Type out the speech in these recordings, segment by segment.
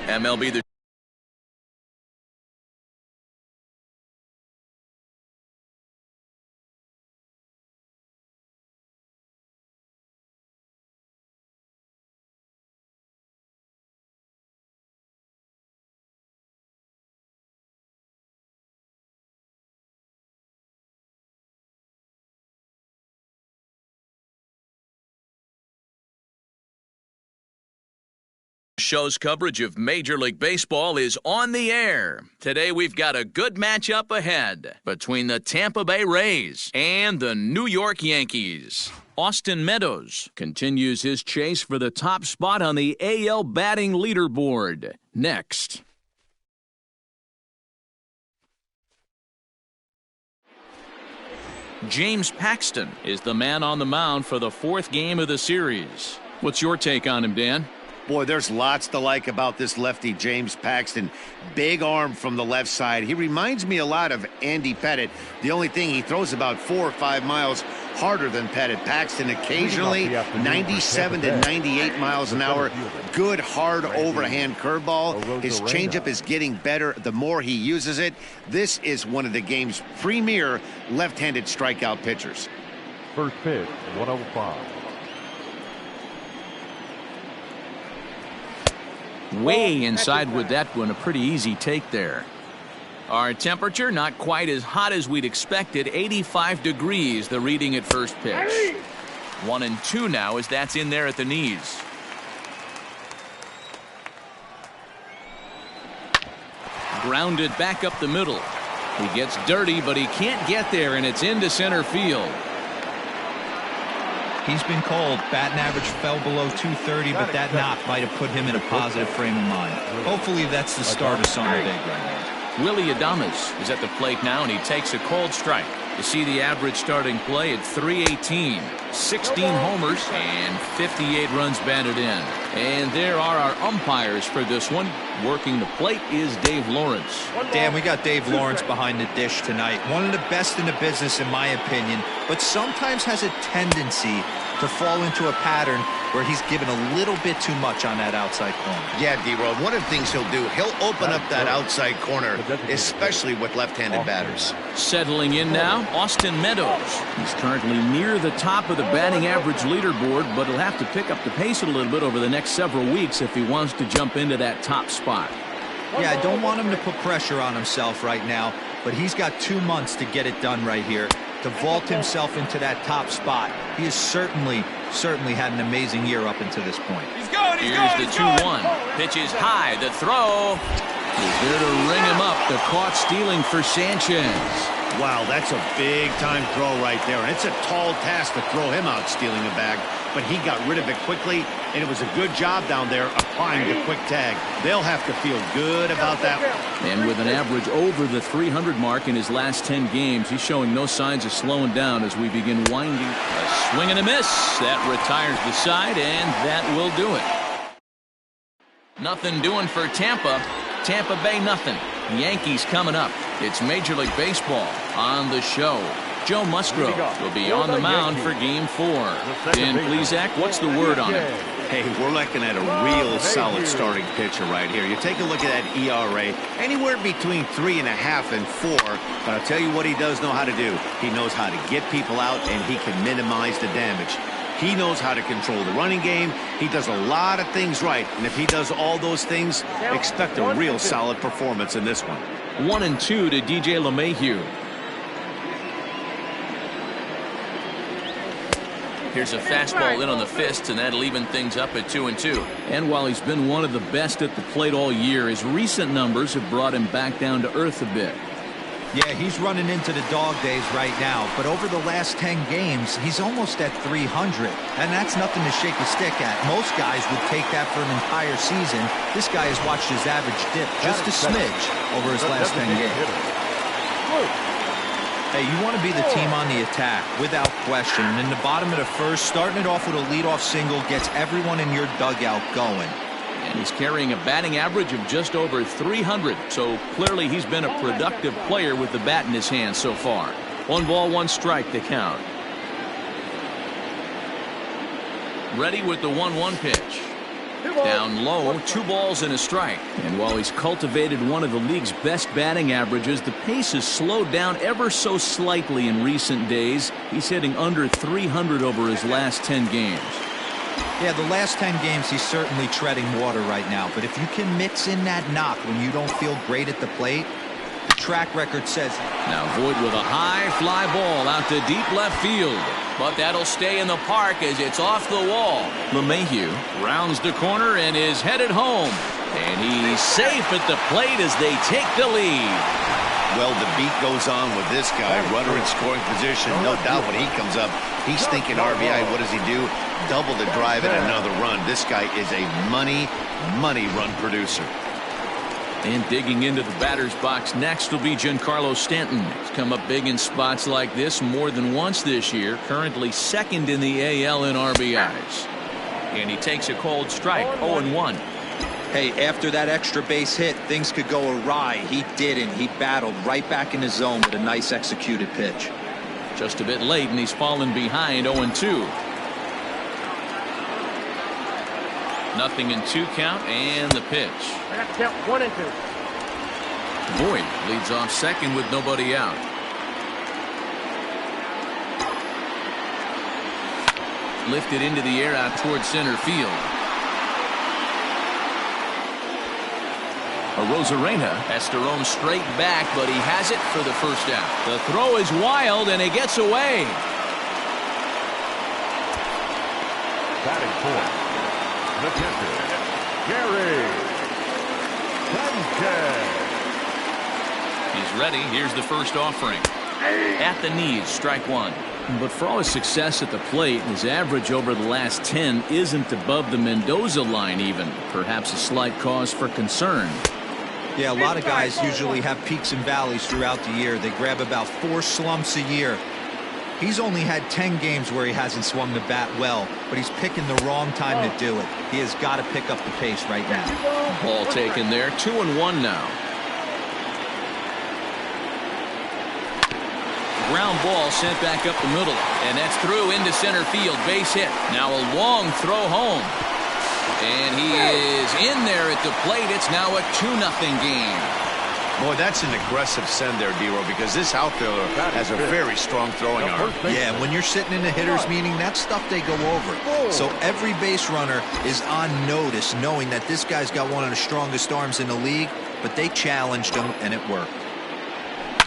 MLB The Show's coverage of Major League Baseball is on the air. Today we've got a good matchup ahead between the Tampa Bay Rays and the New York Yankees. Austin Meadows continues his chase for the top spot on the AL batting leaderboard. Next. James Paxton is the man on the mound for the fourth game of the series. What's your take on him, Dan? Boy, there's lots to like about this lefty, James Paxton. Big arm from the left side. He reminds me a lot of Andy Pettitte. The only thing, he throws about 4 or 5 miles harder than Pettitte. Paxton occasionally 97 to 98 miles an hour. Good, hard overhand curveball. His changeup is getting better the more he uses it. This is one of the game's premier left-handed strikeout pitchers. First pitch, 105. Way inside with that one. A pretty easy take there. Our temperature not quite as hot as we'd expected. 85 degrees the reading at first pitch. 1-2 now as that's in there at the knees. Grounded back up the middle. He gets dirty, but he can't get there, and it's into center field. He's been called. Batting average fell below 230, but that knock might have put him in a positive frame of mind. Hopefully that's the start of something big right now. Willie Adames is at the plate now, and he takes a cold strike. You see the average starting play at 318. 16 homers and 58 runs batted in. And there are our umpires for this one. Working the plate is Dave Lawrence. Dan, we got Dave Lawrence behind the dish tonight. One of the best in the business, in my opinion, but sometimes has a tendency to fall into a pattern where he's given a little bit too much on that outside corner. Yeah, D-Road, one of the things he'll do, he'll open up that outside corner, especially with left-handed batters. Settling in now, Austin Meadows. He's currently near the top of the batting average leaderboard, but he'll have to pick up the pace a little bit over the next several weeks if he wants to jump into that top spot. Yeah, I don't want him to put pressure on himself right now, but he's got 2 months to get it done right here, to vault himself into that top spot. He has certainly had an amazing year up until this point. Here's the 2-1. Pitch is high. The throw is there to ring him up. The caught stealing for Sanchez. Wow, that's a big-time throw right there. And it's a tall task to throw him out stealing a bag, but he got rid of it quickly, and it was a good job down there applying the quick tag. They'll have to feel good about that. And with an average over the 300 mark in his last 10 games, he's showing no signs of slowing down as we begin winding. A swing and a miss. That retires the side, and that will do it. Nothing doing for Tampa. Tampa Bay nothing. Yankees coming up. It's Major League Baseball on the show. Joe Musgrove will be on the mound for Game 4. Dan Plesac, what's the word on it? Hey, we're looking at a real solid starting pitcher right here. You take a look at that ERA, anywhere between 3.5 and 4. But I'll tell you what he does know how to do. He knows how to get people out, and he can minimize the damage. He knows how to control the running game. He does a lot of things right. And if he does all those things, expect a real solid performance in this one. 1-2 to DJ LeMahieu. Here's a fastball in on the fists, and that'll even things up at 2-2. And while he's been one of the best at the plate all year, his recent numbers have brought him back down to earth a bit. Yeah, he's running into the dog days right now, but over the last 10 games, he's almost at 300, and that's nothing to shake a stick at. Most guys would take that for an entire season. This guy has watched his average dip just a smidge over his last 10 games. Hey, you want to be the team on the attack, without question. In the bottom of the first, starting it off with a leadoff single gets everyone in your dugout going. And he's carrying a batting average of just over 300, so clearly he's been a productive player with the bat in his hand so far. 1 ball, 1 strike to count. Ready with the 1-1 pitch. Down low, 2 balls and a strike. And while he's cultivated one of the league's best batting averages, the pace has slowed down ever so slightly in recent days. He's hitting under 300 over his last 10 games. Yeah, the last 10 games he's certainly treading water right now. But if you can mix in that knock when you don't feel great at the plate, the track record says. Now Voit with a high fly ball out to deep left field. But that'll stay in the park as it's off the wall. LeMahieu rounds the corner and is headed home. And he's safe at the plate as they take the lead. Well, the beat goes on with this guy. Runner in scoring position. No doubt when he comes up, he's thinking RBI. What does he do? Double the drive and another run. This guy is a money run producer. And digging into the batter's box next will be Giancarlo Stanton. He's come up big in spots like this more than once this year. Currently second in the AL in RBIs. And he takes a cold strike, 0-1. Hey, after that extra base hit, things could go awry. He didn't. He battled right back in his zone with a nice executed pitch. Just a bit late, and he's fallen behind 0-2. Nothing in 2 count, and the pitch. I got to count 1 and 2. Voit leads off second with nobody out. Lifted into the air out towards center field. Arozarena has to roam straight back, but he has it for the first out. The throw is wild, and it gets away. Batting fourth, the pitcher, Gary Sanchez. He's ready. Here's the first offering. At the knees, strike 1. But for all his success at the plate, his average over the last 10 isn't above the Mendoza line even. Perhaps a slight cause for concern. Yeah, a lot of guys usually have peaks and valleys throughout the year. They grab about 4 slumps a year. He's only had 10 games where he hasn't swung the bat well, but he's picking the wrong time to do it. He has got to pick up the pace right now. Ball taken there, 2-1 now. Ground ball sent back up the middle, and that's through into center field. Base hit. Now a long throw home. And he is in there at the plate. It's now a 2-0 game. Boy, that's an aggressive send there, D-Row, because this outfielder has a very strong throwing arm. Yeah, when you're sitting in a hitter's meeting, that's stuff they go over. So every base runner is on notice, knowing that this guy's got one of the strongest arms in the league, but they challenged him, and it worked.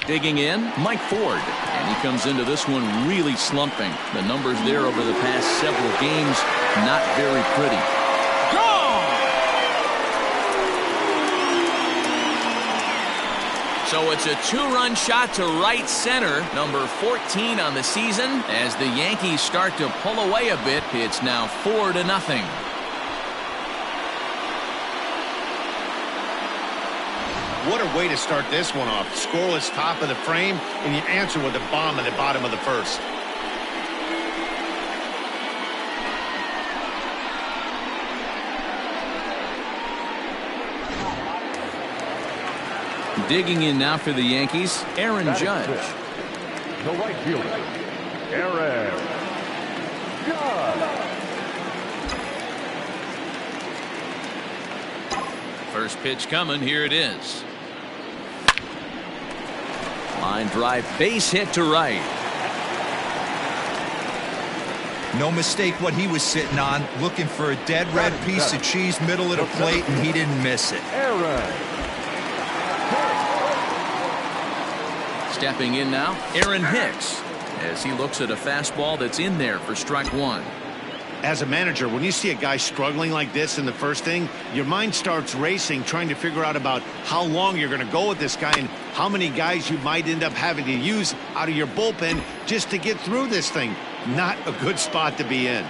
Digging in, Mike Ford. And he comes into this one really slumping. The numbers there over the past several games, not very pretty. So it's a 2-run shot to right center, number 14 on the season. As the Yankees start to pull away a bit, it's now 4-0. What a way to start this one off. Scoreless top of the frame, and you answer with a bomb at the bottom of the first. Digging in now for the Yankees, Aaron Judge. The right fielder, Aaron Judge. First pitch coming. Here it is. Line drive, base hit to right. No mistake what he was sitting on, looking for a dead red piece of cheese middle of the plate, and he didn't miss it. Stepping in now, Aaron Hicks, as he looks at a fastball that's in there for strike 1. As a manager, when you see a guy struggling like this in the first inning, your mind starts racing, trying to figure out about how long you're going to go with this guy and how many guys you might end up having to use out of your bullpen just to get through this thing. Not a good spot to be in.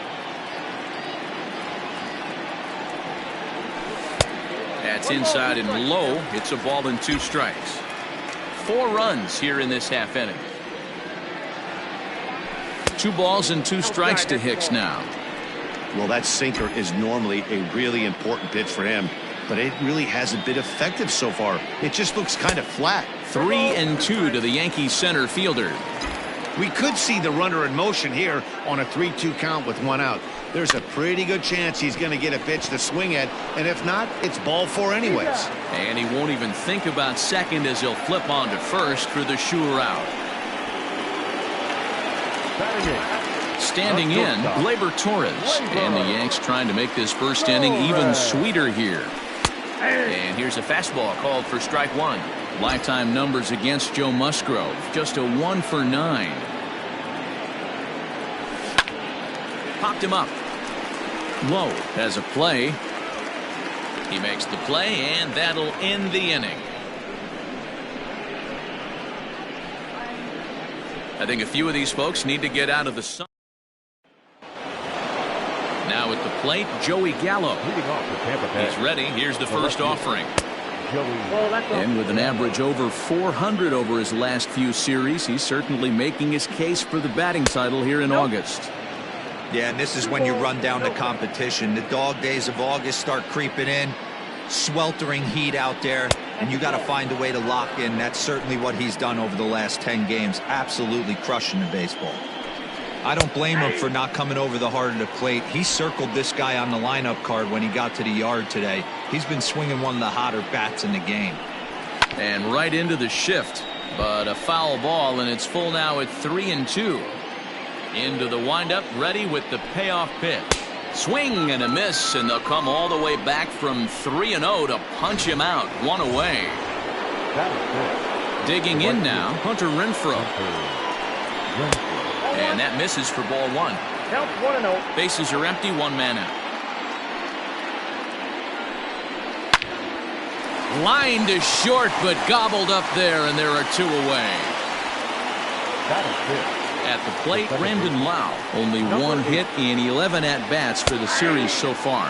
That's inside and low. It's a ball and 2 strikes. 4 runs here in this half inning. 2 balls and 2 strikes to Hicks now. Well, that sinker is normally a really important pitch for him, but it really hasn't been effective so far. It just looks kind of flat. 3-2 to the Yankees center fielder. We could see the runner in motion here on a 3-2 count with 1 out. There's a pretty good chance he's going to get a pitch to swing at, and if not, it's ball 4 anyways. And he won't even think about second as he'll flip on to first for the sure out. Standing in, Gleyber Torres. And the Yanks trying to make this first inning even sweeter here. And here's a fastball called for strike 1. Lifetime numbers against Joe Musgrove, just a 1 for 9. Popped him up. Lowe has a play. He makes the play, and that'll end the inning. I think a few of these folks need to get out of the sun. Now at the plate, Joey Gallo. He's ready. Here's the first offering. And with an average over 400 over his last few series, he's certainly making his case for the batting title here in August. Yeah, and this is when you run down the competition. The dog days of August start creeping in. Sweltering heat out there, and you got to find a way to lock in. That's certainly what he's done over the last 10 games. Absolutely crushing the baseball. I don't blame him for not coming over the heart of the plate. He circled this guy on the lineup card when he got to the yard today. He's been swinging one of the hotter bats in the game. And right into the shift, but a foul ball, and it's full now at 3-2. Into the windup, ready with the payoff pitch. Swing and a miss, and they'll come all the way back from 3-0 to punch him out. 1 away. Digging in now, Hunter Renfroe. And that misses for ball 1. Count 1-0. Bases are empty, 1 man out. Line to short, but gobbled up there, and there are 2 away. At the plate, Brandon Lau. Only 1 hit in 11 at-bats for the series so far.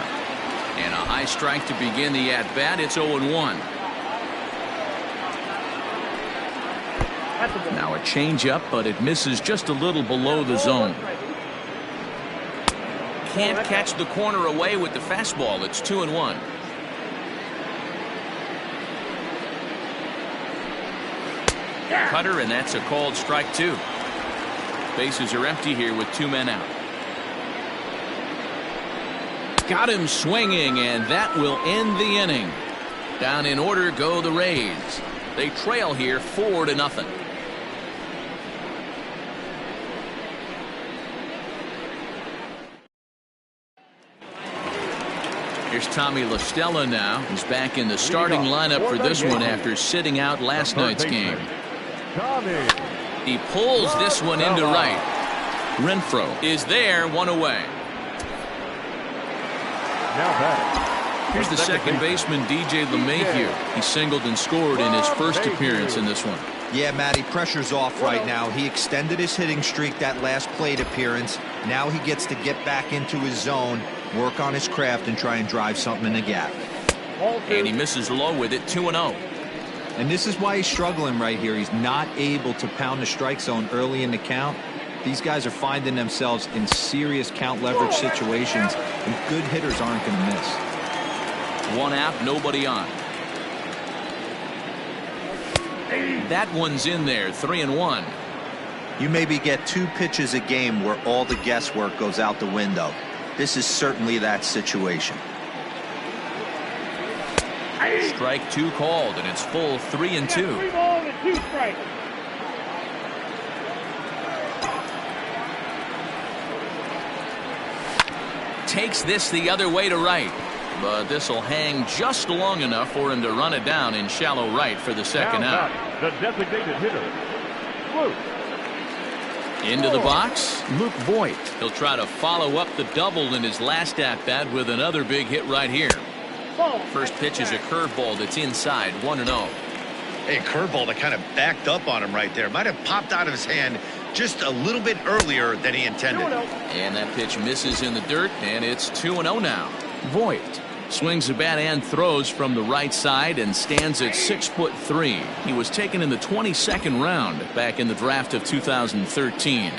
And a high strike to begin the at-bat. It's 0-1. Now a changeup, but it misses just a little below the zone. Can't catch the corner away with the fastball. It's 2-1. Cutter, and that's a called strike 2. Bases are empty here with 2 men out. Got him swinging, and that will end the inning. Down in order go the Rays. They trail here 4-0. Here's Tommy La Stella now. He's back in the starting lineup for this one after sitting out last night's game. He pulls this one into right. Renfroe is there, 1 away. Here's the second baseman, DJ LeMahieu. He singled and scored in his first appearance in this one. Yeah, Matty, pressure's off right now. He extended his hitting streak that last plate appearance. Now he gets to get back into his zone, work on his craft, and try and drive something in the gap. And he misses low with it, 2-0. And this is why he's struggling right here. He's not able to pound the strike zone early in the count. These guys are finding themselves in serious count leverage situations, and good hitters aren't going to miss. 1 out, nobody on. That one's in there, 3-1. You maybe get 2 pitches a game where all the guesswork goes out the window. This is certainly that situation. Strike 2 called, and it's full 3-2. 3 balls and 2 strikes. Takes this the other way to right, but this will hang just long enough for him to run it down in shallow right for the second out. The designated hitter, Luke. Into the box, Luke Voigt. He'll try to follow up the double in his last at-bat with another big hit right here. First pitch is a curveball that's inside, 1-0. Hey, curveball that kind of backed up on him right there. Might have popped out of his hand just a little bit earlier than he intended. And that pitch misses in the dirt, and it's 2-0 now. Voigt swings the bat and throws from the right side and stands at 6'3". He was taken in the 22nd round back in the draft of 2013.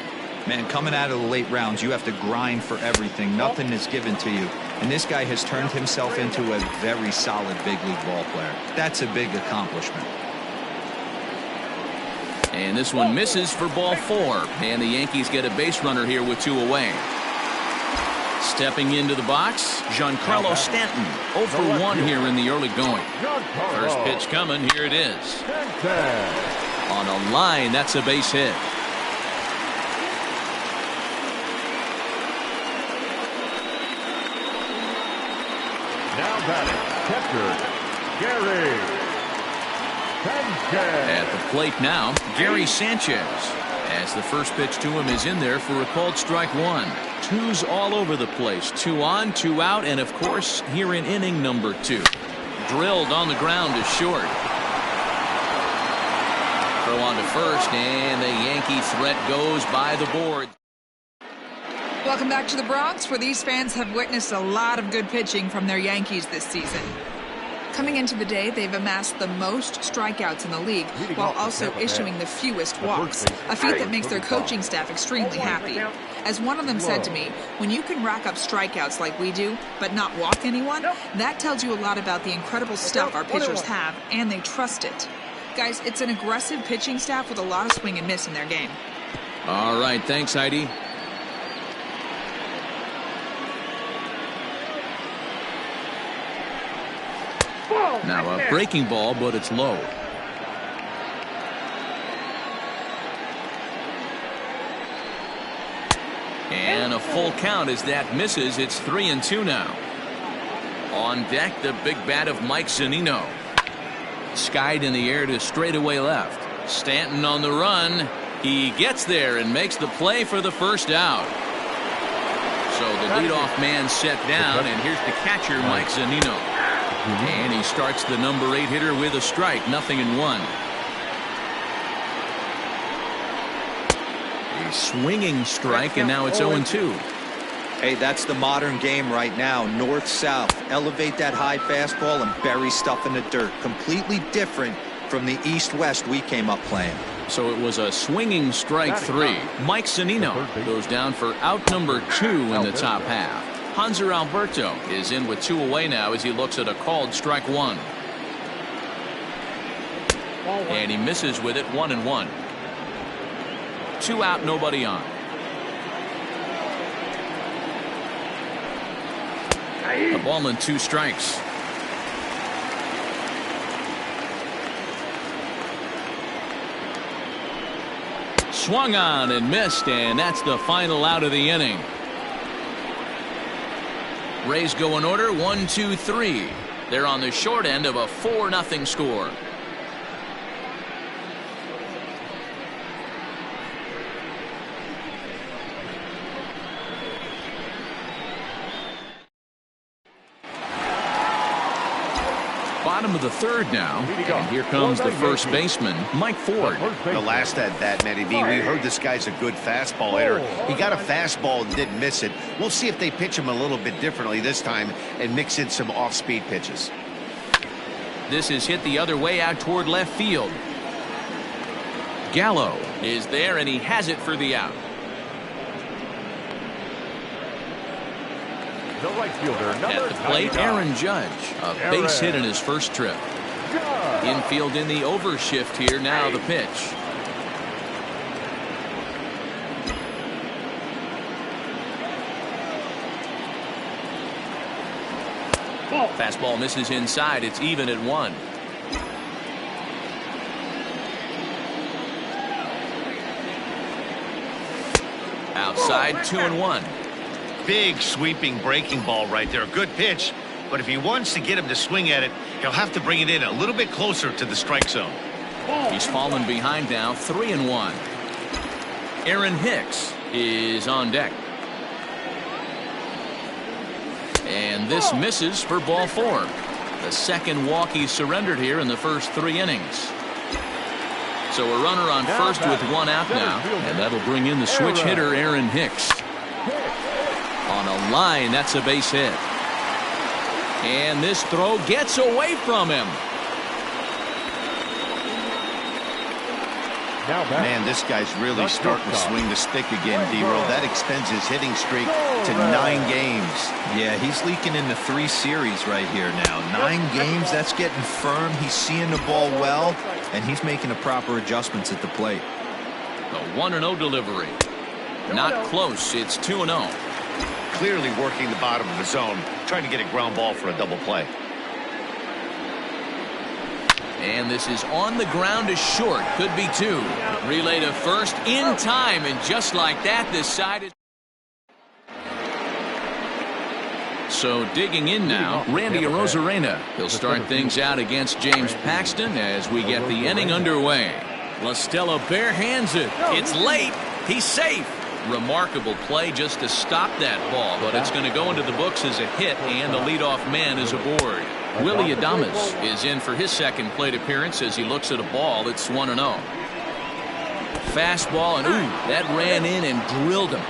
Man, coming out of the late rounds, you have to grind for everything. Nothing is given to you. And this guy has turned himself into a very solid big league ball player. That's a big accomplishment. And this one misses for ball 4. And the Yankees get a base runner here with 2 away. Stepping into the box, Giancarlo Stanton. 0 for 1 here in the early going. First pitch coming. Here it is. On a line, that's a base hit. Now batting, catcher, Gary Sanchez. At the plate now, Gary Sanchez. As the first pitch to him is in there for a called strike 1. 2's all over the place. 2 on, 2 out, and of course, here in inning number 2. Drilled on the ground to short. Throw on to first, and the Yankee threat goes by the board. Welcome back to the Bronx, where these fans have witnessed a lot of good pitching from their Yankees this season. Coming into the day, they've amassed the most strikeouts in the league, while also issuing the fewest walks, a feat that makes their coaching staff extremely happy. As one of them said to me, when you can rack up strikeouts like we do, but not walk anyone, that tells you a lot about the incredible stuff our pitchers have, and they trust it. Guys, it's an aggressive pitching staff with a lot of swing and miss in their game. All right, thanks, Heidi. Now a breaking ball, but it's low. And a full count as that misses. It's 3-2 now. On deck, the big bat of Mike Zunino. Skied in the air to straightaway left. Stanton on the run. He gets there and makes the play for the first out. So the leadoff man set down, and here's the catcher, Mike Zunino. And he starts the number 8 hitter with a strike, 0-1. A swinging strike, and now it's 0-2. Hey, that's the modern game right now. North-south. Elevate that high fastball and bury stuff in the dirt. Completely different from the east-west we came up playing. So it was a swinging strike 3. Mike Zunino goes down for out number 2 in the top half. Hanser Alberto is in with 2 away now as he looks at a called strike 1. And he misses with it, 1-1. 2 out, nobody on. A ball and 2 strikes. Swung on and missed, and that's the final out of the inning. Rays go in order, 1, 2, 3. They're on the short end of a 4-0 score. Bottom of the 3rd now, and here comes the first baseman, Mike Ford. The last at bat, Matty B, we heard this guy's a good fastball hitter. He got a fastball and didn't miss it. We'll see if they pitch him a little bit differently this time and mix in some off-speed pitches. This is hit the other way out toward left field. Gallo is there, and he has it for the out. The right fielder, number At the plate, 99. Aaron Judge, a base hit in his first trip. Infield in the overshift here. Now the pitch. Fastball misses inside. It's even at 1. Outside, 2-1. Big sweeping breaking ball right there. Good pitch, but if he wants to get him to swing at it, he'll have to bring it in a little bit closer to the strike zone. He's fallen behind now, 3-1. Aaron Hicks is on deck. And this misses for ball 4. The second walk he's surrendered here in the first 3 innings. So a runner on first with 1 out now, and that'll bring in the switch hitter, Aaron Hicks. On a line, that's a base hit. And this throw gets away from him. Now back. Man, this guy's really starting to swing the stick again, D-Roll. That extends his hitting streak to 9 games. Yeah, he's leaking into 3 series right here now. 9 games, that's getting firm. He's seeing the ball well, and he's making the proper adjustments at the plate. The 1-0 delivery. Not close. It's 2-0. Clearly working the bottom of the zone, trying to get a ground ball for a double play. And this is on the ground to short. Could be 2. Relay to first in time, and just like that, this side is... So digging in now, Randy Arozarena. He'll start things out against James Paxton as we get the inning underway. La Stella bare hands it. It's late. He's safe. Remarkable play just to stop that ball, but it's going to go into the books as a hit, and the leadoff man is aboard. Willie Adames is in for his second plate appearance as he looks at a ball. It's 1-0. Fastball, and ooh, that ran in and drilled him.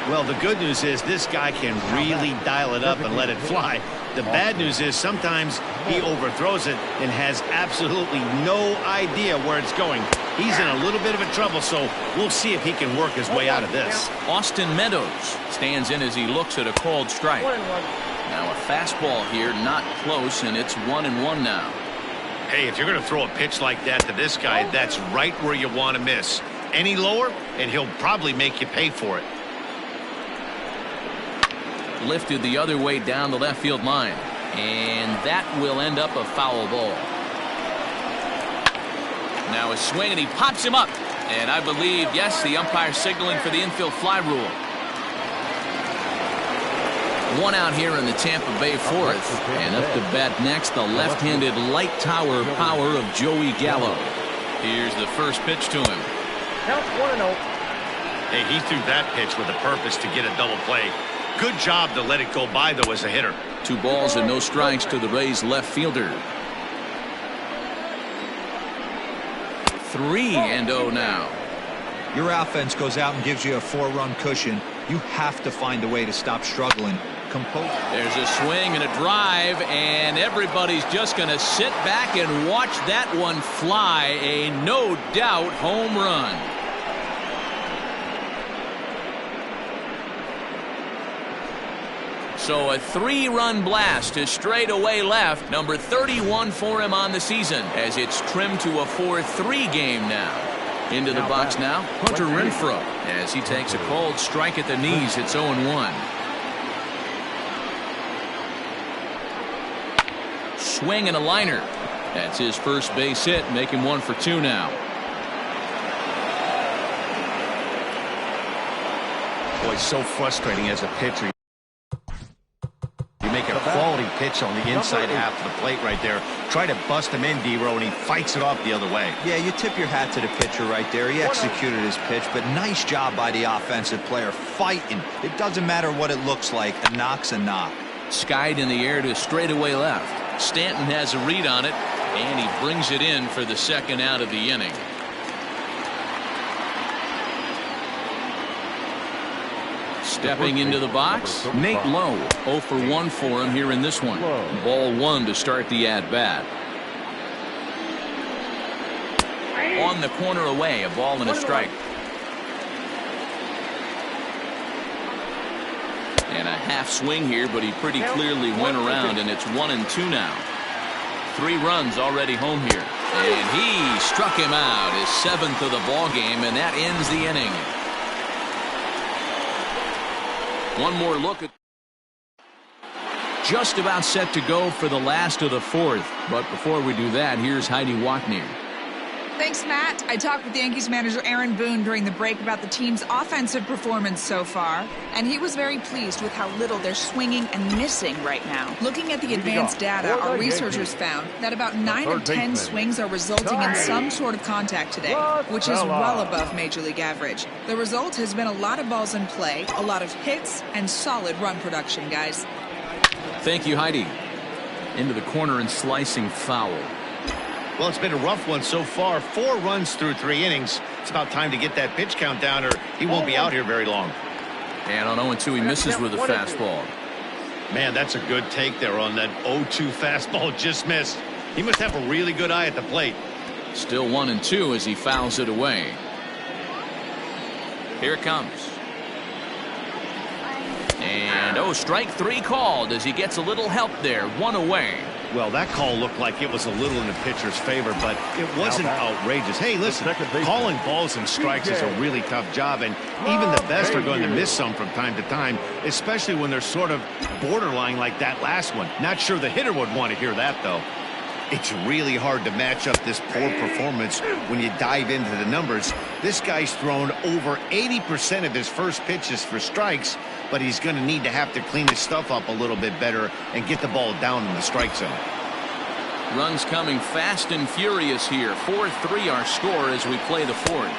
Well, the good news is this guy can really dial it up and let it fly. The bad news is sometimes he overthrows it and has absolutely no idea where it's going. He's in a little bit of a trouble, so we'll see if he can work his way out of this. Austin Meadows stands in as he looks at a called strike. Now a fastball here, not close, and it's 1-1 now. Hey, if you're going to throw a pitch like that to this guy, that's right where you want to miss. Any lower, and he'll probably make you pay for it. Lifted the other way down the left field line, and that will end up a foul ball. Now a swing, and he pops him up, and I believe, yes, the umpire signaling for the infield fly rule. 1 out here in the Tampa Bay fourth, and up to bat next, the left-handed light tower power of Joey Gallo. Here's the first pitch to him. Count 1-0. Hey, he threw that pitch with a purpose to get a double play. Good job to let it go by, though, as a hitter. 2 balls and no strikes to the Rays left fielder. 3-0 now. Your offense goes out and gives you a 4-run cushion. You have to find a way to stop struggling. There's a swing and a drive, and everybody's just going to sit back and watch that one fly. A no doubt home run. So a 3-run blast to straightaway left. Number 31 for him on the season as it's trimmed to a 4-3 game now. Into the box now, Hunter Renfroe as he takes a cold strike at the knees. It's 0-1. Swing and a liner. That's his first base hit, making 1 for 2 now. Boy, so frustrating as a pitcher. You make a quality pitch on the inside half of the plate right there. Try to bust him in, D-Row, and he fights it off the other way. Yeah, you tip your hat to the pitcher right there. He executed his pitch, but nice job by the offensive player fighting. It doesn't matter what it looks like. A knock's a knock. Skied in the air to straightaway left. Stanton has a read on it, and he brings it in for the second out of the inning. Stepping into the box, Nate Lowe. 0 for 1 for him here in this one. Ball 1 to start the at-bat. On the corner away, a ball and a strike. And a half swing here, but he pretty clearly went around, and it's 1-2 now. 3 runs already home here. And he struck him out, his 7th of the ball game, and that ends the inning. One more look at just about set to go for the last of the 4th. But before we do that, here's Heidi Wachner. Thanks, Matt. I talked with Yankees manager Aaron Boone during the break about the team's offensive performance so far, and he was very pleased with how little they're swinging and missing right now. Looking at the advanced data, our researchers found that about 9 of 10 swings are resulting in some sort of contact today, which is well above Major League average. The result has been a lot of balls in play, a lot of hits, and solid run production, guys. Thank you, Heidi. Into the corner and slicing foul. Well, it's been a rough one so far. 4 runs through 3 innings. It's about time to get that pitch count down, or he won't be out here very long. And on 0-2, he misses with a fastball. Man, that's a good take there on that 0-2 fastball just missed. He must have a really good eye at the plate. Still 1-2 as he fouls it away. Here it comes. And strike 3 called as he gets a little help there. 1 away. Well, that call looked like it was a little in the pitcher's favor, but it wasn't outrageous. Hey, listen, calling balls and strikes is a really tough job, and even the best are going to miss some from time to time, especially when they're sort of borderline like that last one. Not sure the hitter would want to hear that, though. It's really hard to match up this poor performance when you dive into the numbers. This guy's thrown over 80% of his first pitches for strikes, but he's going to have to clean his stuff up a little bit better and get the ball down in the strike zone. Runs coming fast and furious here. 4-3 our score as we play the 4th.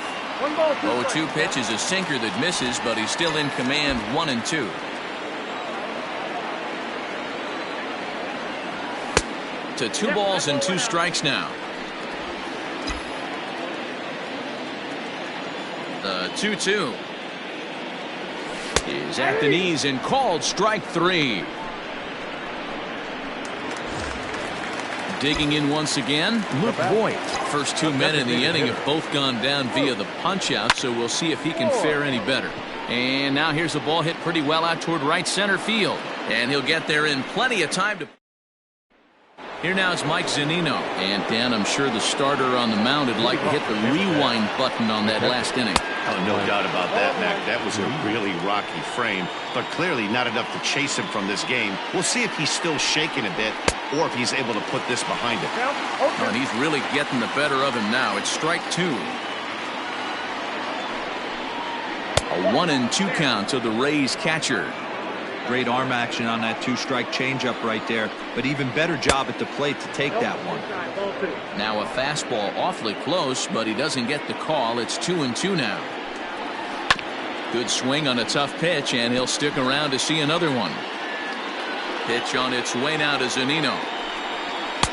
0-2 pitch is a sinker that misses, but he's still in command. 1-2. To 2 balls and 2 strikes now. The 2-2 is at the knees and called strike 3. Digging in once again, Luke Voigt. First 2 men in the inning have both gone down via the punch out, so we'll see if he can fare any better. And now here's the ball hit pretty well out toward right center field, and he'll get there in plenty of time to. Here now is Mike Zunino. And Dan, I'm sure the starter on the mound would like to hit the rewind button on that last inning. Oh, no doubt about that, Mac. That was a really rocky frame, but clearly not enough to chase him from this game. We'll see if he's still shaking a bit or if he's able to put this behind him. Oh, and he's really getting the better of him now. It's strike 2. A 1-2 count to the Rays catcher. Great arm action on that 2-strike changeup right there, but even better job at the plate to take that one. Now a fastball awfully close, but he doesn't get the call. It's 2-2 now. Good swing on a tough pitch, and he'll stick around to see another one. Pitch on its way now to Zunino.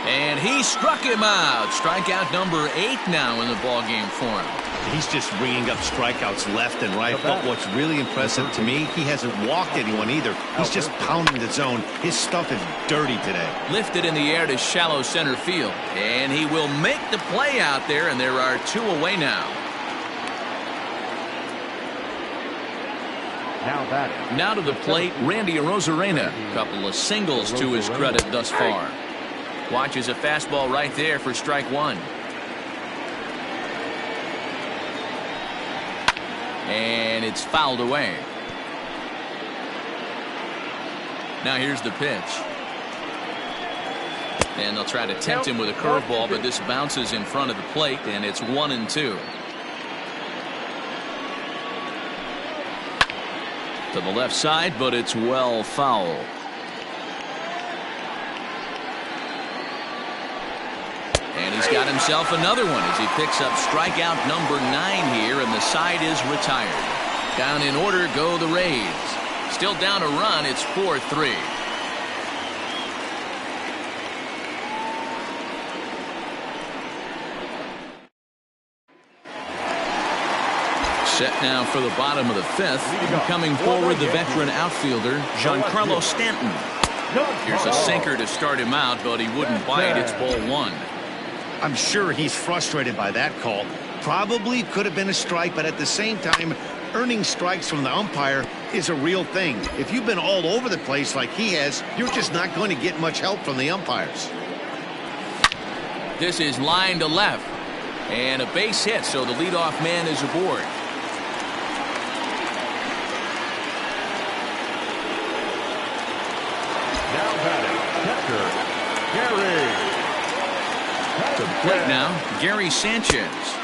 And he struck him out. Strikeout number 8 now in the ballgame for him. He's just ringing up strikeouts left and right, but what's really impressive to me, he hasn't walked anyone either. He's just pounding the zone. His stuff is dirty today. Lifted in the air to shallow center field, and he will make the play out there, and there are 2 away now. Now to the plate, Randy Arozarena. Couple of singles to his credit thus far. Watches a fastball right there for strike 1. And it's fouled away. Now here's the pitch. And they'll try to tempt him with a curveball, but this bounces in front of the plate, and it's 1-2. To the left side, but it's well foul. And he's got himself another one as he picks up strikeout number 9 here, and the side is retired. Down in order go the Rays. Still down a run. It's 4-3. Set now for the bottom of the 5th. Coming forward, the veteran outfielder, Giancarlo Stanton. Here's a sinker to start him out, but he wouldn't bite. It's ball 1. I'm sure he's frustrated by that call. Probably could have been a strike, but at the same time, earning strikes from the umpire is a real thing. If you've been all over the place like he has, you're just not going to get much help from the umpires. This is line to left, and a base hit, so the leadoff man is aboard. Now batting, catcher, Gary. To the plate now, Gary Sanchez.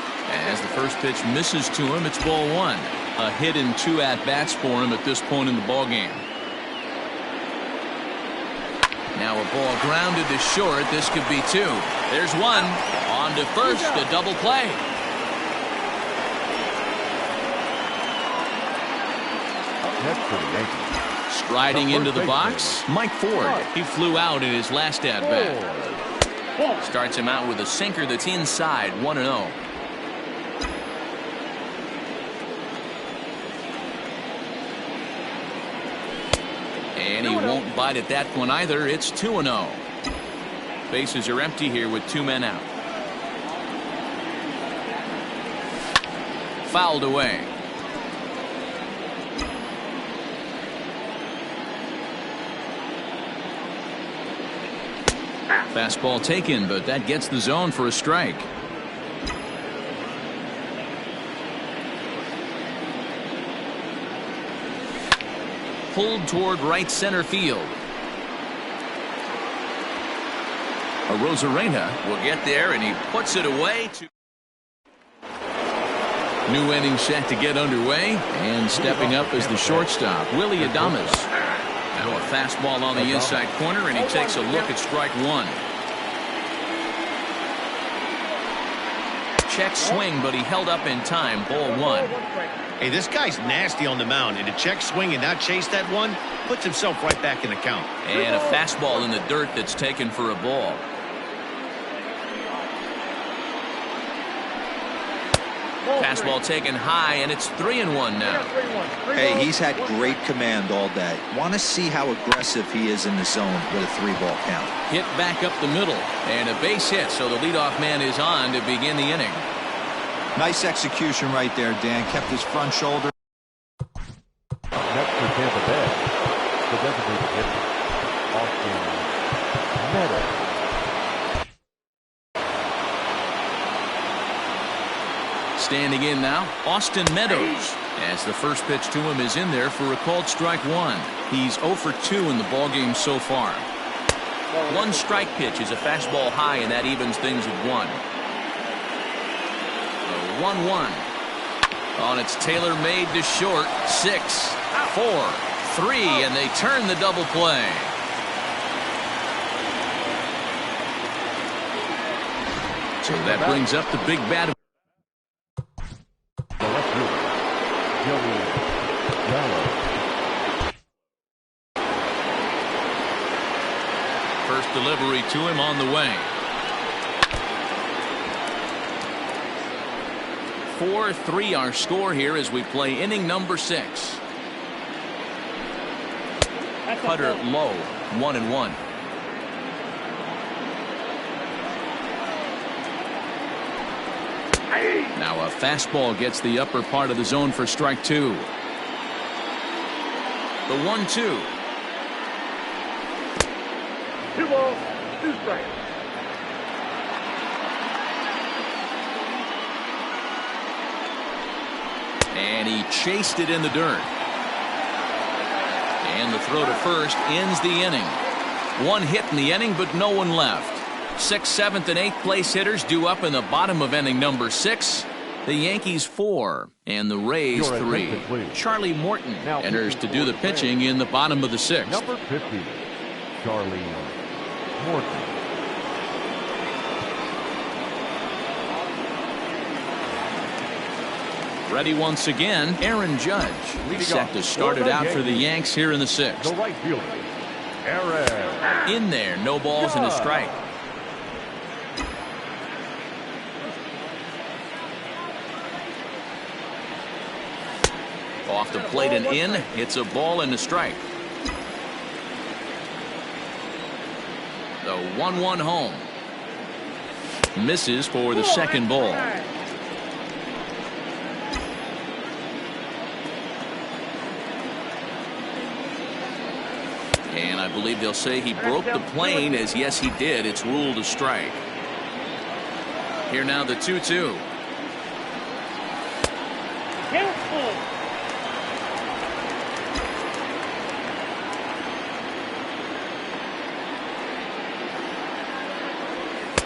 As the first pitch misses to him, it's ball 1. A hit and 2 at-bats for him at this point in the ballgame. Now a ball grounded to short. This could be 2. There's 1. On to first, a double play. Next for the Yankees. Striding into the box, Mike Ford. He flew out in his last at-bat. Starts him out with a sinker that's inside. 1-0. And he won't bite at that one either. It's 2-0. Bases are empty here with 2 men out. fouled away. Fastball taken, but that gets the zone for a strike. Pulled toward right center field. Arozarena will get there, and he puts it away. New inning set to get underway, and stepping up is the shortstop, Willie Adames. Now a fastball on the inside corner, and he takes a look at strike one. Check swing, but he held up in time. Ball one. Hey, this guy's nasty on the mound, and to check swing and not chase that one puts himself right back in the count. And a fastball in the dirt that's taken for a ball. Fastball taken high, and it's 3-1 now. Hey, he's had great command all day. Want to see how aggressive he is in the zone with a 3-ball count. Hit back up the middle, and a base hit, so the leadoff man is on to begin the inning. Nice execution right there, Dan. Kept his front shoulder. Next for Tampa Bay, the designated hitter, Austin Meadows. Standing in now, Austin Meadows, as the first pitch to him is in there for a called strike one. He's 0 for 2 in the ballgame so far. One strike pitch is a fastball high, and that evens things at 1. The 1-1. On it's Taylor made to short. 6, 4, 3, and they turn the double play. So that brings up the big bat. First delivery to him on the way. 4-3 our score here as we play inning number 6. Cutter low, 1-1. Now a fastball gets the upper part of the zone for strike 2. The 1-2. 2 balls, 2 strikes. And he chased it in the dirt. And the throw to first ends the inning. One hit in the inning, but no one left. 6th, 7th, and 8th place hitters due up in the bottom of inning number 6. The Yankees 4 and the Rays 3. Charlie Morton enters to do the pitching in the bottom of the 6th. Number 50, Charlie Morton. Ready once again, Aaron Judge. Set to start it out for the Yanks here in the 6th. The right fielder, Aaron. In there, no balls and a strike. Off the plate and in. It's a ball and a strike. The 1-1 home. Misses for the second ball. And I believe they'll say he broke the plane, as yes he did. It's ruled a strike. Here now the 2-2.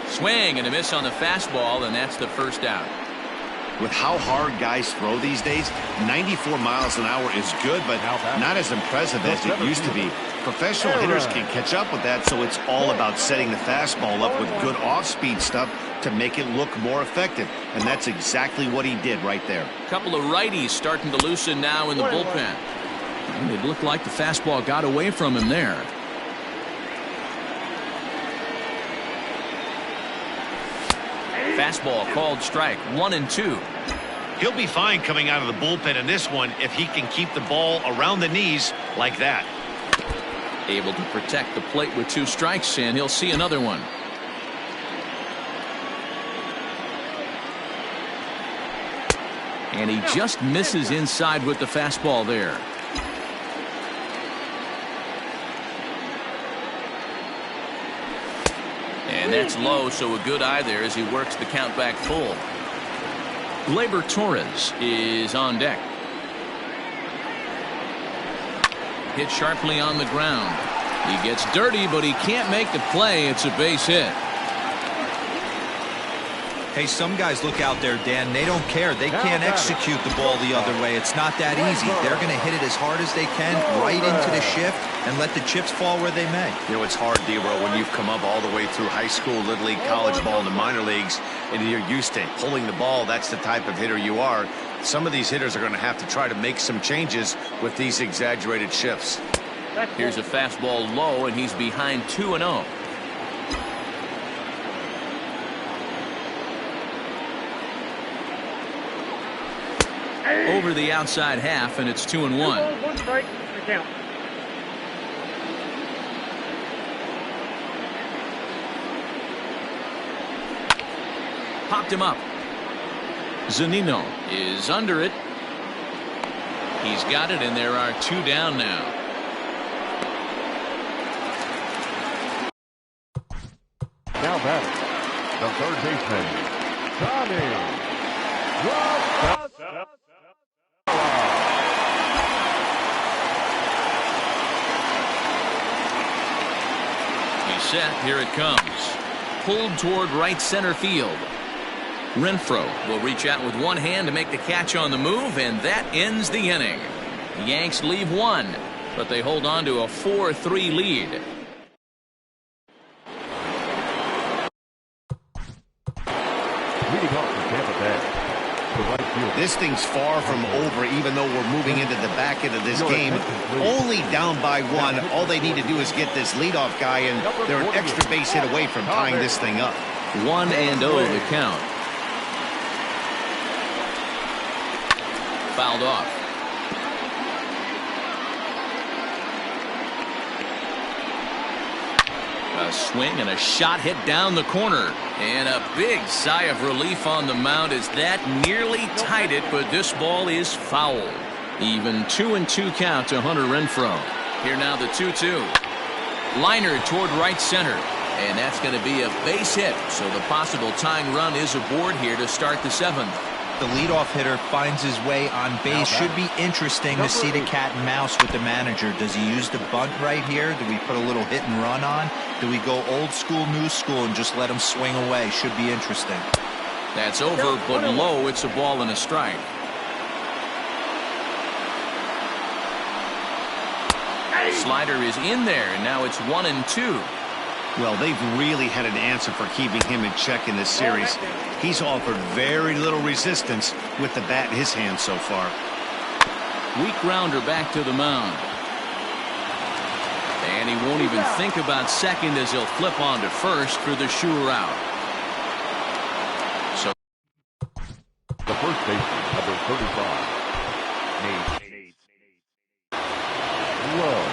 Swing and a miss on the fastball, and that's the first out. With how hard guys throw these days, 94 miles an hour is good, but not as impressive as it used to be. Professional hitters can catch up with that, so it's all about setting the fastball up with good off-speed stuff to make it look more effective. And that's exactly what he did right there. A couple of righties starting to loosen now in the bullpen. And it looked like the fastball got away from him there. Fastball called strike. 1-2. He'll be fine coming out of the bullpen in this one if he can keep the ball around the knees like that. Able to protect the plate with 2 strikes, and he'll see another one. And he just misses inside with the fastball there. And that's low, so a good eye there as he works the count back full. Gleyber Torres is on deck. Hit sharply on the ground. He gets dirty, but he can't make the play. It's a base hit. Hey, some guys look out there, Dan. They don't care. They can't execute the ball the other way. It's not that easy. They're going to hit it as hard as they can, right into the shift, and let the chips fall where they may. You know, it's hard, D-Bro, when you've come up all the way through high school, little league, college ball, and the minor leagues, and you're used to pulling the ball. That's the type of hitter you are. Some of these hitters are going to have to try to make some changes with these exaggerated shifts. Here's a fastball low, and he's behind 2-0. Over the outside half, and it's 2-1. 1 strike, the count. Popped him up. Zunino is under it. He's got it, and there are 2 down now. Now batting, the third baseman, Tommy. He's set. Here it comes. Pulled toward right center field. Renfroe will reach out with one hand to make the catch on the move, and that ends the inning. The Yanks leave 1, but they hold on to a 4-3 lead. Leading off for Tampa Bay. This thing's far from over, even though we're moving into the back end of this game. Only down by 1. All they need to do is get this leadoff guy, and they're an extra base hit away from tying this thing up. 1-0 the count. Fouled off. A swing and a shot hit down the corner. And a big sigh of relief on the mound as that nearly tied it, but this ball is foul. Even 2-2 count to Hunter Renfroe. Here now the 2-2. Liner toward right center. And that's going to be a base hit. So the possible tying run is aboard here to start the 7th. The leadoff hitter finds his way on base. Should be interesting to see the cat and mouse with the manager. Does he use the bunt right here? Do we put a little hit and run on? Do we go old school, new school, and just let him swing away? Should be interesting. That's over, but low. It's a ball and a strike. Slider is in there, and now it's 1-2. Well, they've really had an answer for keeping him in check in this series. He's offered very little resistance with the bat in his hand so far. Weak grounder back to the mound. And he won't even think about second as he'll flip on to first for the sure out. So the first baseman, number 35, Nate Lowe.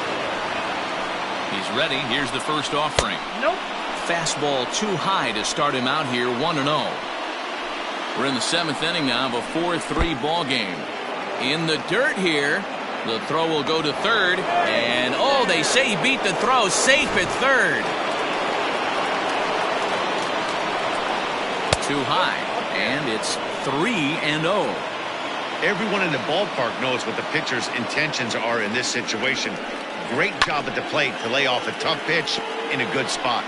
He's ready. Here's the first offering. Nope. Fastball too high to start him out here, 1-0. We're in the 7th inning now of a 4-3 ball game. In the dirt here. The throw will go to third. And, oh, they say he beat the throw. Safe at third. Too high. And it's 3-0. Everyone in the ballpark knows what the pitcher's intentions are in this situation. Great job at the plate to lay off a tough pitch in a good spot.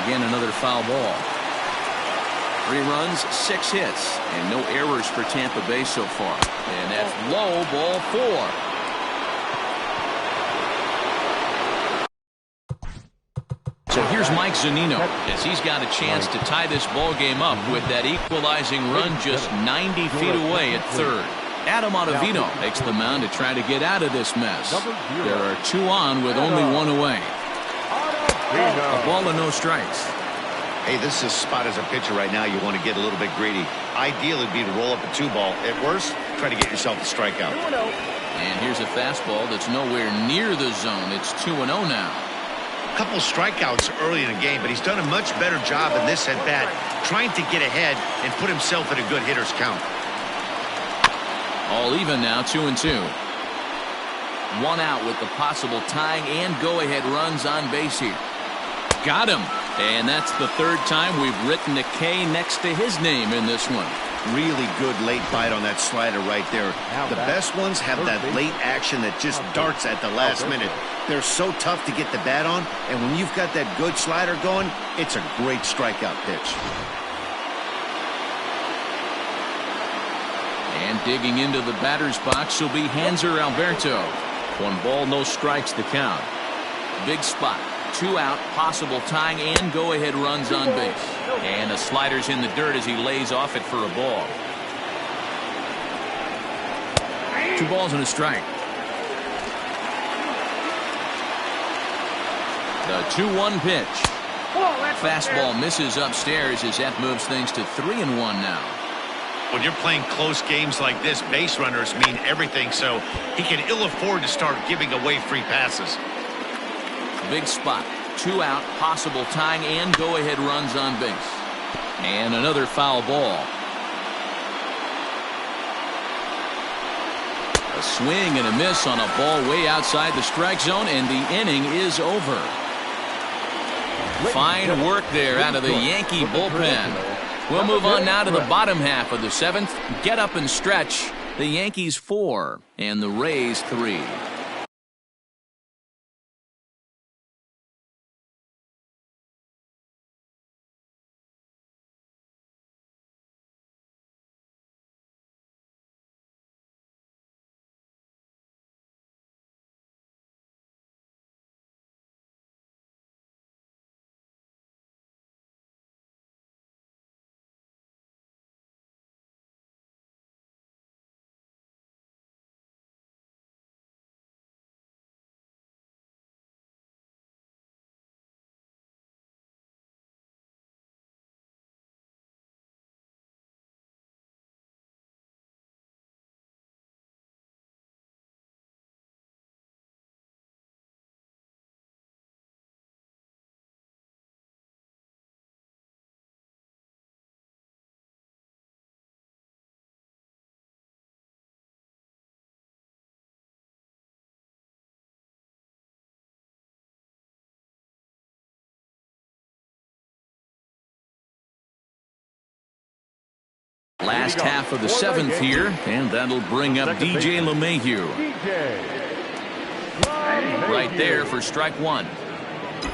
Again, another foul ball. 3 runs, 6 hits, and no errors for Tampa Bay so far. And that's low, ball 4. So here's Mike Zunino as he's got a chance to tie this ball game up with that equalizing run just 90 feet away at third. Adam Ottavino makes the mound to try to get out of this mess. There are 2 on with only 1 away. A ball and no strikes. Hey, this is a spot as a pitcher right now you want to get a little bit greedy. Ideally would be to roll up a 2-ball. At worst, try to get yourself a strikeout. And here's a fastball that's nowhere near the zone. It's 2-0 now. couple strikeouts early in the game, but he's done a much better job in this at-bat trying to get ahead and put himself in a good hitter's count. All even now, 2-2. One out with the possible tying and go-ahead runs on base here. Got him. And that's the third time we've written a K next to his name in this one. Really good late bite on that slider right there. The best ones have that late action that just darts at the last minute. They're so tough to get the bat on, and when you've got that good slider going, it's a great strikeout pitch. And digging into the batter's box will be Hanser Alberto. 1 ball, no strikes the count. Big spot. 2 out, possible tying and go-ahead runs on base. And the slider's in the dirt as he lays off it for a ball. 2 balls and a strike. The 2-1 pitch. Fastball misses upstairs as that moves things to 3-1 now. When you're playing close games like this, base runners mean everything, so he can ill afford to start giving away free passes. Big spot. 2 out, possible tying and go-ahead runs on base. And another foul ball. A swing and a miss on a ball way outside the strike zone, and the inning is over. Fine work there out of the Yankee bullpen. We'll move on now to the bottom half of the 7th. Get up and stretch. The Yankees 4 and the Rays 3. Last half of the 7th here, and that'll bring up DJ LeMahieu. Right there for strike 1.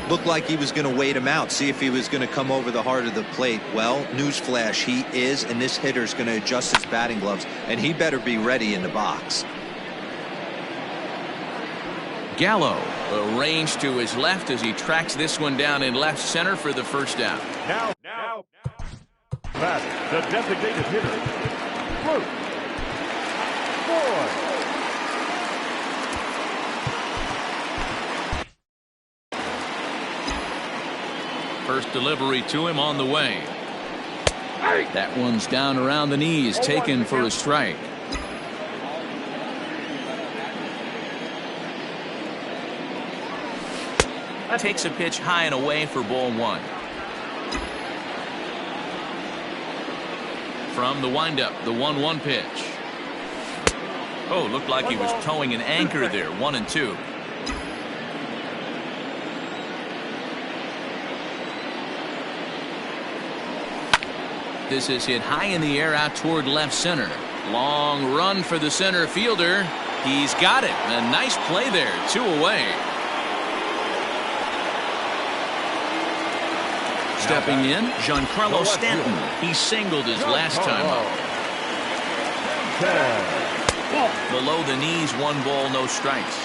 Looked like he was going to wait him out, see if he was going to come over the heart of the plate. Well, newsflash, he is, and this hitter's going to adjust his batting gloves, and he better be ready in the box. Gallo arranged to his left as he tracks this one down in left center for the first out. Now, the designated hitter, Bruce Boyd. First delivery to him on the way. That one's down around the knees, taken for a strike. Takes a pitch high and away for ball 1. From the windup, the 1-1 pitch. Oh, looked like he was towing an anchor there. 1-2. This is hit high in the air out toward left center. Long run for the center fielder. He's got it. A nice play there. 2 away. Stepping in, Giancarlo Stanton. He singled his last time up. Below the knees, 1 ball, no strikes.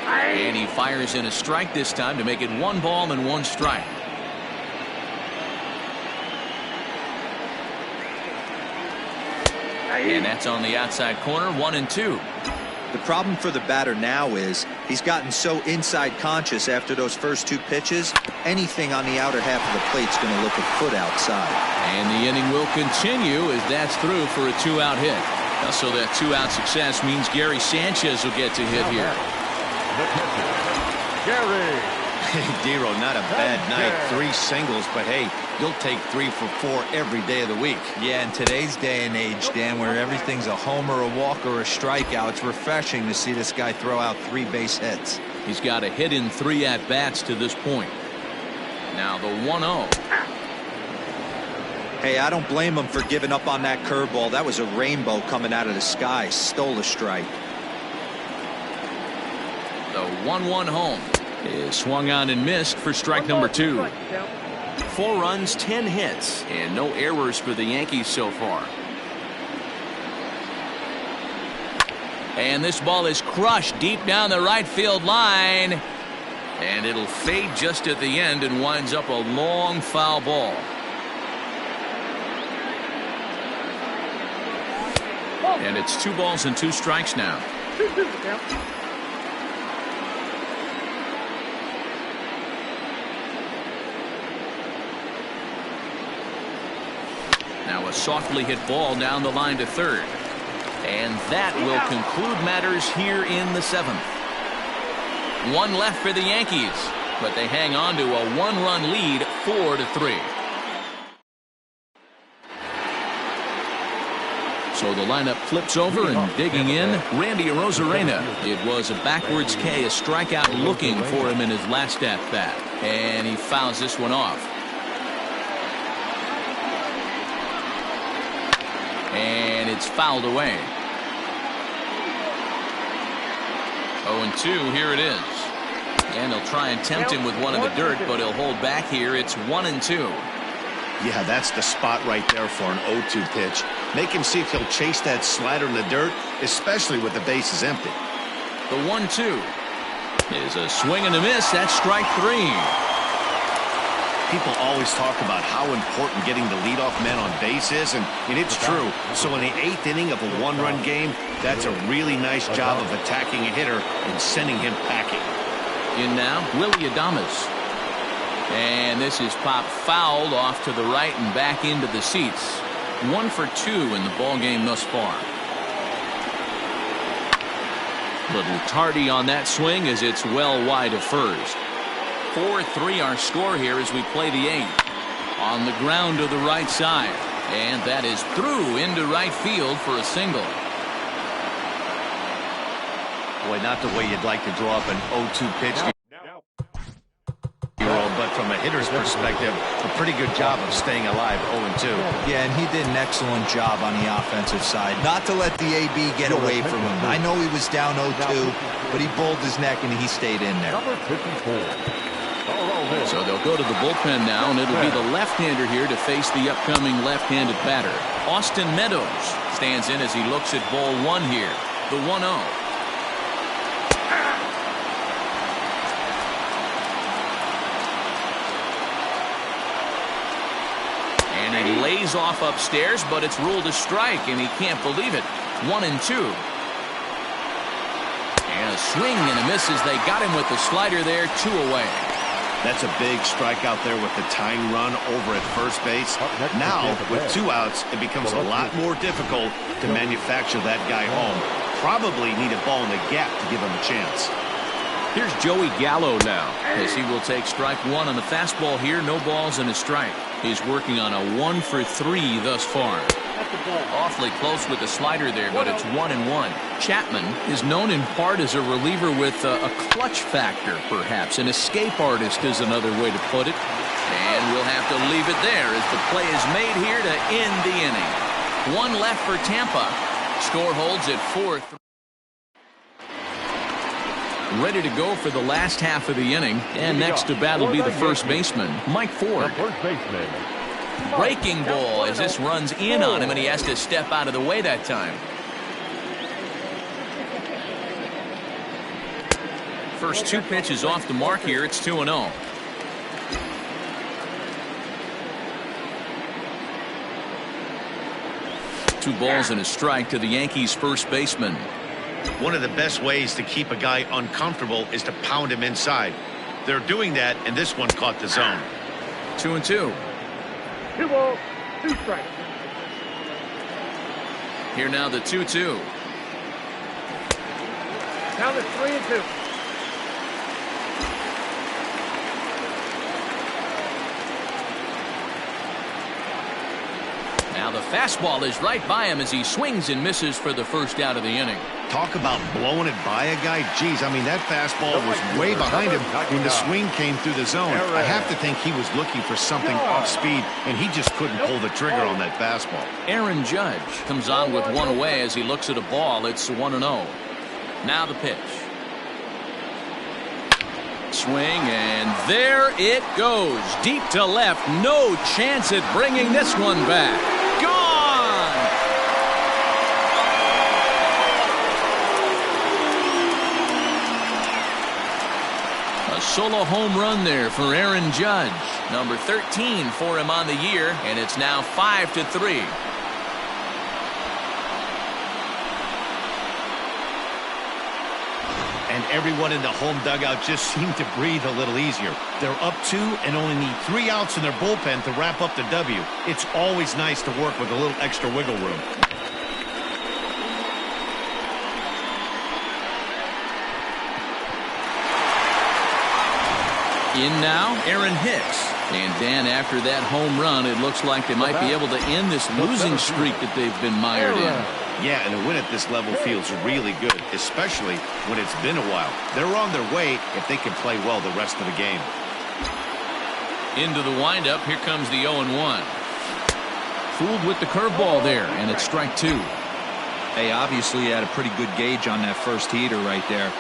And he fires in a strike this time to make it 1 ball and 1 strike. And that's on the outside corner, 1-2. The problem for the batter now is he's gotten so inside conscious after those first 2 pitches, anything on the outer half of the plate's going to look a foot outside. And the inning will continue as that's through for a 2-out hit. So that two-out success means Gary Sanchez will get to hit here. The pitcher, Gary. Dero, not a bad night. 3 singles, but hey, you'll take 3 for 4 every day of the week. Yeah, in today's day and age, Dan, where everything's a homer, a walk, or a strikeout, it's refreshing to see this guy throw out 3 base hits. He's got a hit in 3 at-bats to this point. Now the 1-0. Hey, I don't blame him for giving up on that curveball. That was a rainbow coming out of the sky. Stole a strike. The 1-1 home is swung on and missed for strike number 2. 4 runs, 10 hits, and no errors for the Yankees so far. And this ball is crushed deep down the right field line. And it'll fade just at the end and winds up a long foul ball. And it's 2 balls and 2 strikes now. Now a softly hit ball down the line to third. And that will conclude matters here in the 7th. 1 left for the Yankees, but they hang on to a 1-run lead, 4-3. So the lineup flips over, and digging in, Randy Arozarena. It was a backwards K, a strikeout looking for him in his last at-bat. And he fouls this one off. And it's fouled away. 0-2, here it is. And they'll try and tempt him with one in the dirt, but he'll hold back here. It's 1-2. Yeah, that's the spot right there for an 0-2 pitch. Make him see if he'll chase that slider in the dirt, especially with the bases empty. The 1-2 is a swing and a miss. That's strike 3. People always talk about how important getting the leadoff man on base is, and it's true. So in the 8th inning of a 1-run game, that's a really nice job of attacking a hitter and sending him packing. In now, Willie Adames. And this is popped fouled off to the right and back into the seats. 1 for 2 in the ball game thus far. Little tardy on that swing as it's well wide of first. 4-3 our score here as we play the 8th. On the ground to the right side. And that is through into right field for a single. Boy, not the way you'd like to draw up an 0-2 pitch. But from a hitter's perspective, a pretty good job of staying alive. 0-2. Yeah, and he did an excellent job on the offensive side. Not to let the AB get away from him. I know he was down 0-2, but he bowled his neck and he stayed in there. Number 54. So they'll go to the bullpen now, and it'll be the left-hander here to face the upcoming left-handed batter. Austin Meadows stands in as he looks at ball 1 here. The 1-0. And he lays off upstairs, but it's ruled a strike, and he can't believe it. 1-2. And a swing and a miss as they got him with the slider there, 2 away. That's a big strikeout there with the tying run over at first base. Now, with 2 outs, it becomes a lot more difficult to manufacture that guy home. Probably need a ball in the gap to give him a chance. Here's Joey Gallo now, as he will take strike 1 on the fastball here. No balls and a strike. He's working on a 1 for 3 thus far. Awfully close with the slider there, but it's 1-1. Chapman is known in part as a reliever with a clutch factor, perhaps. An escape artist is another way to put it. And we'll have to leave it there as the play is made here to end the inning. 1 left for Tampa. Score holds at 4-3. Ready to go for the last half of the inning. And next to bat will be the first baseman, Mike Ford. First baseman. Breaking ball as this runs in on him, and he has to step out of the way that time. First 2 pitches off the mark here. It's 2-0. Two balls and a strike to the Yankees first baseman. One of the best ways to keep a guy uncomfortable is to pound him inside. They're doing that, and this one caught the zone. 2-2. 2 balls, 2 strikes. Here now the 2-2. Now the 3-2. Now the fastball is right by him as he swings and misses for the first out of the inning. Talk about blowing it by a guy. Geez, I mean, that fastball was way behind him when the swing came through the zone. I have to think he was looking for something off speed, and he just couldn't pull the trigger on that fastball. Aaron Judge comes on with one away as he looks at a ball. It's 1-0. Now the pitch. Swing, and there it goes. Deep to left. No chance at bringing this one back. Gone! A solo home run there for Aaron Judge. Number 13 for him on the year, and it's now 5-3. And everyone in the home dugout just seemed to breathe a little easier. They're up 2 and only need 3 outs in their bullpen to wrap up the W. It's always nice to work with a little extra wiggle room. In now, Aaron Hicks. And Dan, after that home run, it looks like they might be able to end this losing streak that they've been mired in. Yeah, and a win at this level feels really good, especially when it's been a while. They're on their way if they can play well the rest of the game. Into the windup, here comes the 0-1. Fooled with the curveball there, and it's strike 2. Hey, obviously he had a pretty good gauge on that first heater right there.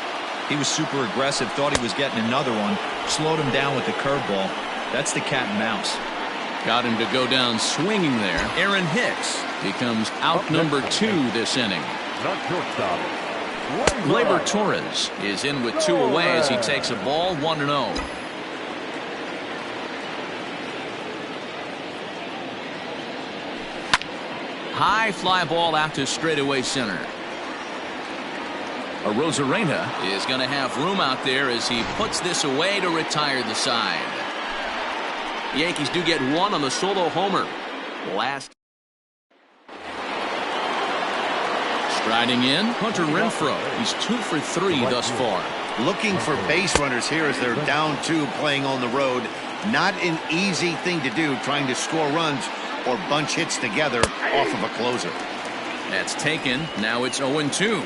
He was super aggressive, thought he was getting another one, slowed him down with the curveball. That's the cat and mouse. Got him to go down swinging there. Aaron Hicks becomes out number 2 this inning. Gleyber Torres is in with 2 away as he takes a ball 1-0. High fly ball out to straightaway center. Arozarena is going to have room out there as he puts this away to retire the side. The Yankees do get 1 on the solo homer. Last. Striding in, Hunter Renfroe. He's 2 for 3 thus far. Looking for base runners here as they're down 2 playing on the road. Not an easy thing to do, trying to score runs or bunch hits together off of a closer. That's taken. Now it's 0-2.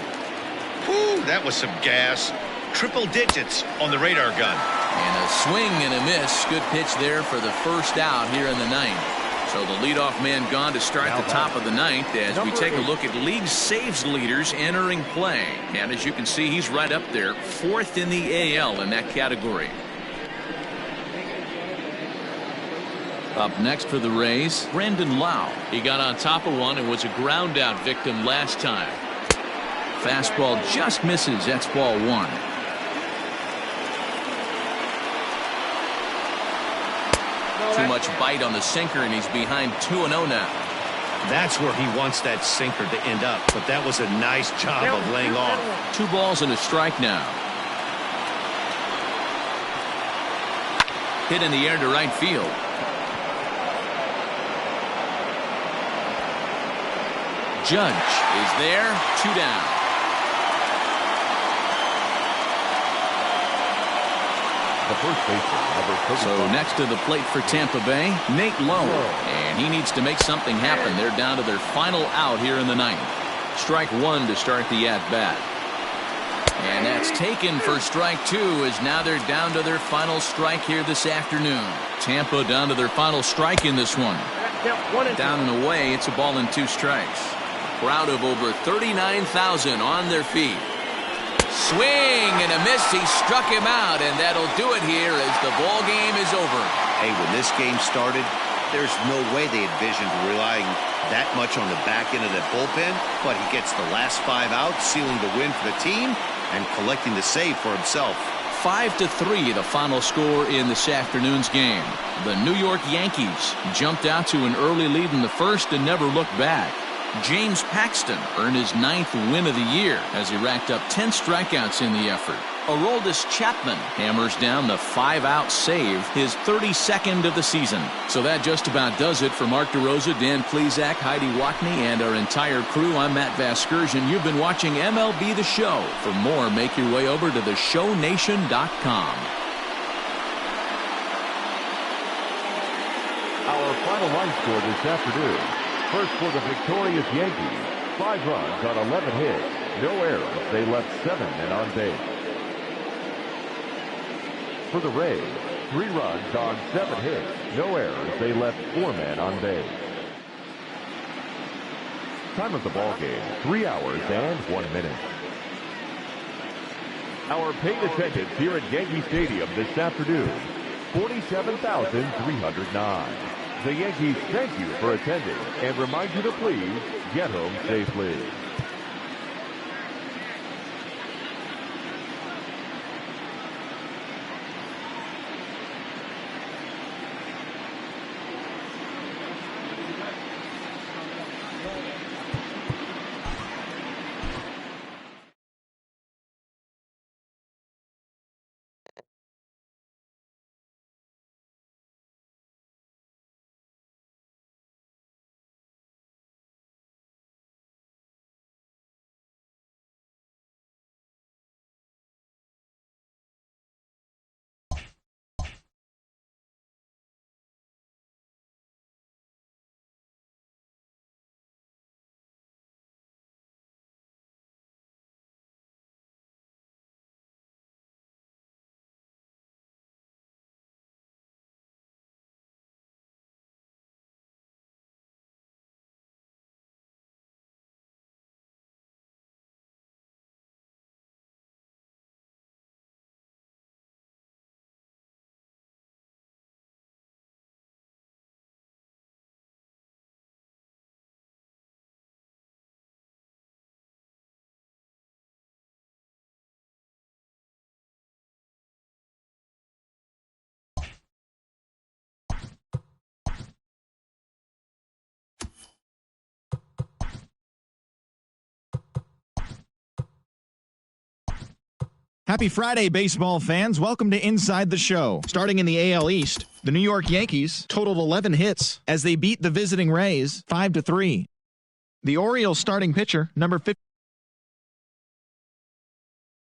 Whew, that was some gas. Triple digits on the radar gun. And a swing and a miss. Good pitch there for the first out here in the 9th. So the leadoff man gone to start the top of the 9th as we take a look at league saves leaders entering play. And as you can see, he's right up there, 4th in the AL in that category. Up next for the Rays, Brandon Lau. He got on top of one and was a ground out victim last time. Fastball just misses. That's ball 1. Too much bite on the sinker, and he's behind 2-0 now. That's where he wants that sinker to end up, but that was a nice job of laying off. 2 balls and a strike now. Hit in the air to right field. Judge is there, 2 down. The first baseman, So next to the plate for Tampa Bay, Nate Lowe. And he needs to make something happen. They're down to their final out here in the 9th. Strike 1 to start the at-bat. And that's taken for strike 2 as now they're down to their final strike here this afternoon. Tampa down to their final strike in this one. Down and away, it's a ball and 2 strikes. Crowd of over 39,000 on their feet. Swing and a miss. He struck him out, and that'll do it here as the ball game is over. Hey, when this game started, there's no way they envisioned relying that much on the back end of that bullpen, but he gets the last 5 outs, sealing the win for the team and collecting the save for himself. 5-3 the final score in this afternoon's game. The New York Yankees jumped out to an early lead in the first and never looked back. James Paxton earned his 9th win of the year as he racked up 10 strikeouts in the effort. Aroldis Chapman hammers down the 5-out save, his 32nd of the season. So that just about does it for Mark DeRosa, Dan Plesac, Heidi Watney, and our entire crew. I'm Matt Vasgersian. You've been watching MLB The Show. For more, make your way over to theshownation.com. Our final line score this afternoon. First for the victorious Yankees. 5 runs on 11 hits. No errors. They left 7 men on base. For the Rays, 3 runs on 7 hits. No errors. They left 4 men on base. Time of the ball game, 3 hours and 1 minute. Our paid attendance here at Yankee Stadium this afternoon, 47,309. The Yankees thank you for attending and remind you to please get home safely. Happy Friday, baseball fans. Welcome to Inside the Show. Starting in the AL East, the New York Yankees totaled 11 hits as they beat the visiting Rays 5-3. The Orioles starting pitcher, number 50.